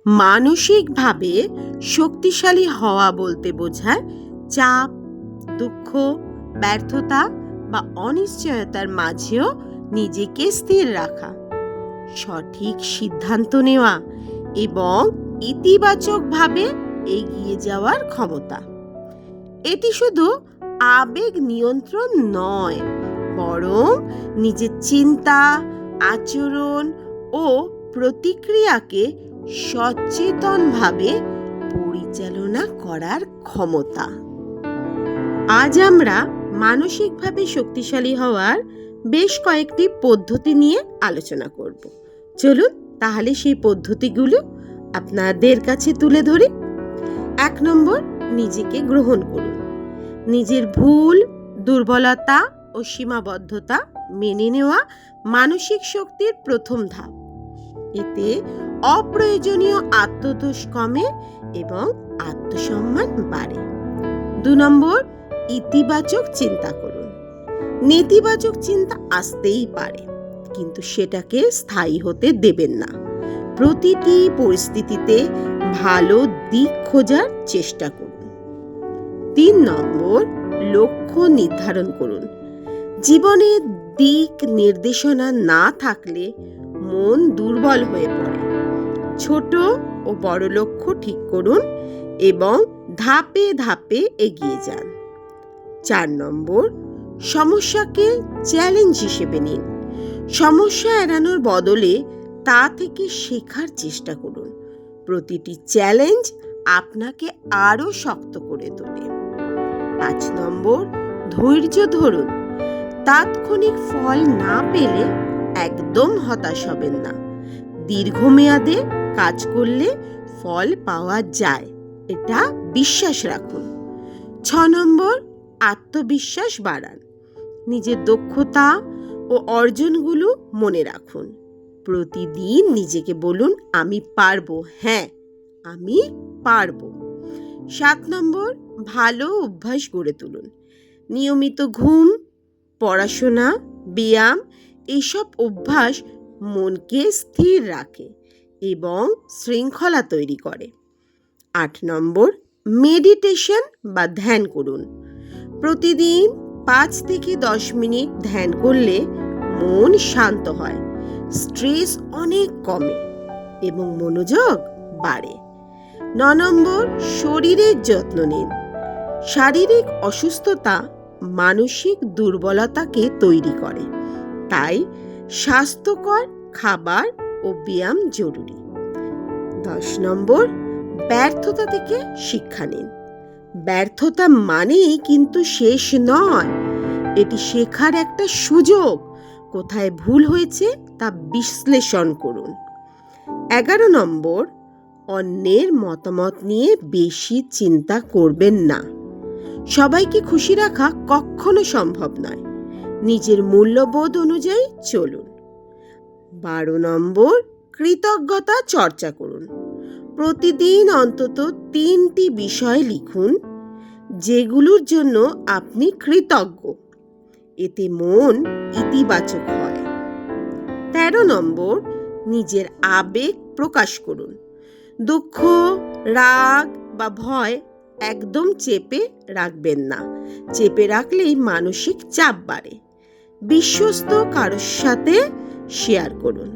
মানসিকভাবে শক্তিশালী হওয়া বলতে বোঝায় চাপ, দুঃখ, ব্যর্থতা বা অনিশ্চয়তার মাঝেও নিজেকে স্থির রাখা, সঠিক সিদ্ধান্ত নেওয়া এবং ইতিবাচকভাবে এগিয়ে যাওয়ার ক্ষমতা। এটি শুধু আবেগ নিয়ন্ত্রণ নয়, বরং নিজের চিন্তা, আচরণ ও প্রতিক্রিয়াকে সচেতনভাবে পরিচালনা করার ক্ষমতা। আজ আমরা মানসিকভাবে শক্তিশালী হওয়ার বেশ কয়েকটি পদ্ধতি নিয়ে আলোচনা করব। চলুন তাহলে সেই পদ্ধতিগুলো আপনাদের কাছে তুলে ধরি। 1 নম্বর, নিজেকে গ্রহণ করুন। নিজের ভুল, দুর্বলতা ও সীমাবদ্ধতা মেনে নেওয়া মানসিক শক্তির প্রথম ধাপ। এতে অপ্রয়োজনীয় আত্মদোষ কমে এবং আত্মসম্মান বাড়ে। 2 নম্বর, ইতিবাচক চিন্তা করুন। নেতিবাচক চিন্তা আসতেই পারে, কিন্তু সেটাকে স্থায়ী হতে দেবেন না। প্রতিটি পরিস্থিতিতে ভালো দিক খোঁজার চেষ্টা করুন। 3 নম্বর, লক্ষ্য নির্ধারণ করুন। জীবনের দিক নির্দেশনা না থাকলে মন দুর্বল হয়ে পড়ে। ছোট ও বড় লক্ষ্য ঠিক করুন এবং ধাপে ধাপে এগিয়ে যান। 4 নম্বর, সমস্যাকে চ্যালেঞ্জ হিসেবে নিন। সমস্যা এড়ানোর বদলে তা থেকে শেখার চেষ্টা করুন। প্রতিটি চ্যালেঞ্জ আপনাকে আরো শক্ত করে তোলে। 5 নম্বর, ধৈর্য ধরুন। তাৎক্ষণিক ফল না পেলে একদম হতাশ হবেন না। দীর্ঘমেয়াদে কাজ করলে ফল পাওয়া যায়, এটা বিশ্বাস রাখুন। 6 নম্বর, আত্মবিশ্বাস বাড়ান। নিজের দক্ষতা ও অর্জনগুলো মনে রাখুন। প্রতিদিন নিজেকে বলুন, আমি পারবো, হ্যাঁ আমি পারবো। 7 নম্বর, ভালো অভ্যাস গড়ে তুলুন। নিয়মিত ঘুম, পড়াশোনা, ব্যায়াম এইসব অভ্যাস মনকে স্থির রাখে এবং শৃঙ্খলা তৈরি করে। 8 নম্বর, মেডিটেশন বা ধ্যান করুন। প্রতিদিন 5 থেকে 10 মিনিট ধ্যান করলে মন শান্ত হয়, স্ট্রেস অনেক কমে এবং মনোযোগ বাড়ে। 9 নম্বর, শরীরের যত্ন নিন। শারীরিক অসুস্থতা মানসিক দুর্বলতাকে তৈরি করে, তাই স্বাস্থ্যকর খাবার ও ব্যায়াম জরুরি। 10 নম্বর, ব্যর্থতা থেকে শিক্ষা নিন। ব্যর্থতা মানেই কিন্তু শেষ নয়, এটি শেখার একটা সুযোগ। কোথায় ভুল হয়েছে তা বিশ্লেষণ করুন। 11 নম্বর, অন্যের মতামত নিয়ে বেশি চিন্তা করবেন না। সবাইকে খুশি রাখা কখনো সম্ভব নয়। নিজের মূল্যবোধ অনুযায়ী চলুন। 12 নম্বর, কৃতজ্ঞতা চর্চা করুন। প্রতিদিন অন্তত 3টি বিষয় লিখুন যেগুলোর জন্য আপনি কৃতজ্ঞ। এতে মন ইতিবাচক হয়। 13 নম্বর, নিজের আবেগ প্রকাশ করুন। দুঃখ, রাগ বা ভয় একদম চেপে রাখবেন না। চেপে রাখলেই মানসিক চাপ বাড়ে। বিশ্বস্ত কারোর সাথে শেয়ার করুন।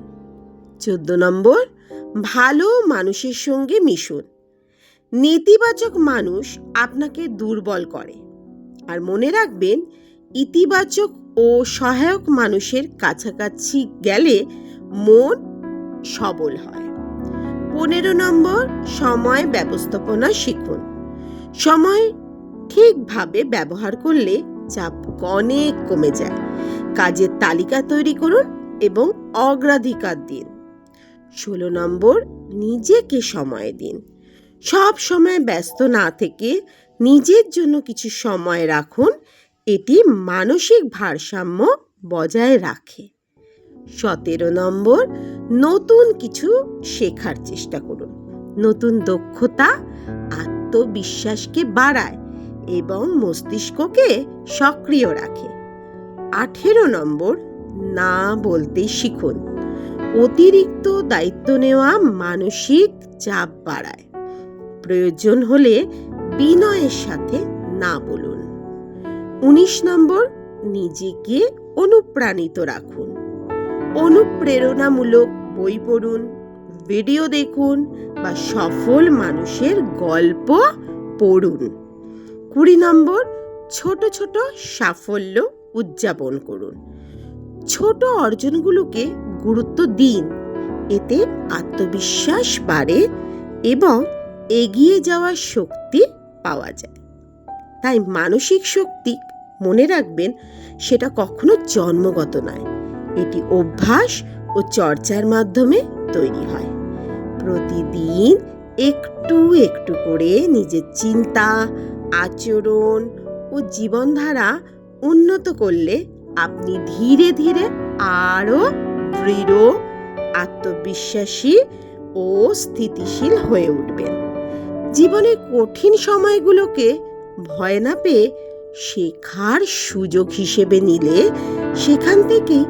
14 নম্বর, ভালো মানুষের সঙ্গে মিশুন। নেতিবাচক মানুষ আপনাকে দুর্বল করে, আর মনে রাখবেন, ইতিবাচক ও সহায়ক মানুষের কাছাকাছি গেলে মন সবল হয়। 15 নম্বর, সময় ব্যবস্থাপনা শিখুন। সময় ঠিকভাবে ব্যবহার করলে চাপ অনেক কমে যায়। কাজের তালিকা তৈরি করুন এবং অগ্রাধিকার দিন। 16 নম্বর, নিজেকে সময় দিন। সব সময় ব্যস্ত না থেকে নিজের জন্য কিছু সময় রাখুন, এটি মানসিক ভারসাম্য বজায় রাখে। 17 নম্বর, নতুন কিছু শেখার চেষ্টা করুন। নতুন দক্ষতা আত্মবিশ্বাসকে বাড়ায় এবং মস্তিষ্ককে সক্রিয় রাখে। 18 নম্বর, না বলতে শিখুন। অতিরিক্ত দায়িত্ব নেওয়া মানসিক চাপ বাড়ায়। প্রয়োজন হলে বিনয়ের সাথে না বলুন। 19 নম্বর, নিজেকে অনুপ্রাণিত রাখুন। অনুপ্রেরণামূলক বই পড়ুন, ভিডিও দেখুন বা সফল মানুষের গল্প পড়ুন। 20 নম্বর, ছোট ছোট সাফল্য উদযাপন করুন। ছোট অর্জনগুলোকে গুরুত্ব দিন, এতে আত্মবিশ্বাস বাড়ে এবং এগিয়ে যাওয়ার শক্তি পাওয়া যায়। তাই মানসিক শক্তি, মনে রাখবেন, সেটা কখনো জন্মগত নয়, এটি অভ্যাস ও চর্চার মাধ্যমে তৈরি হয়। প্রতিদিন একটু একটু করে নিজের চিন্তা, আচরণ ও জীবনধারা উন্নত করলে আপনি ধীরে ধীরে আরও দৃঢ়, আত্মবিশ্বাসী ও স্থিতিশীল হয়ে উঠবেন। জীবনের কঠিন সময়গুলোকে ভয় না পেয়ে শেখার সুযোগ হিসেবে নিলে সেখান থেকেই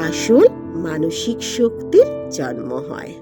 আসল মানসিক শক্তির জন্ম হয়।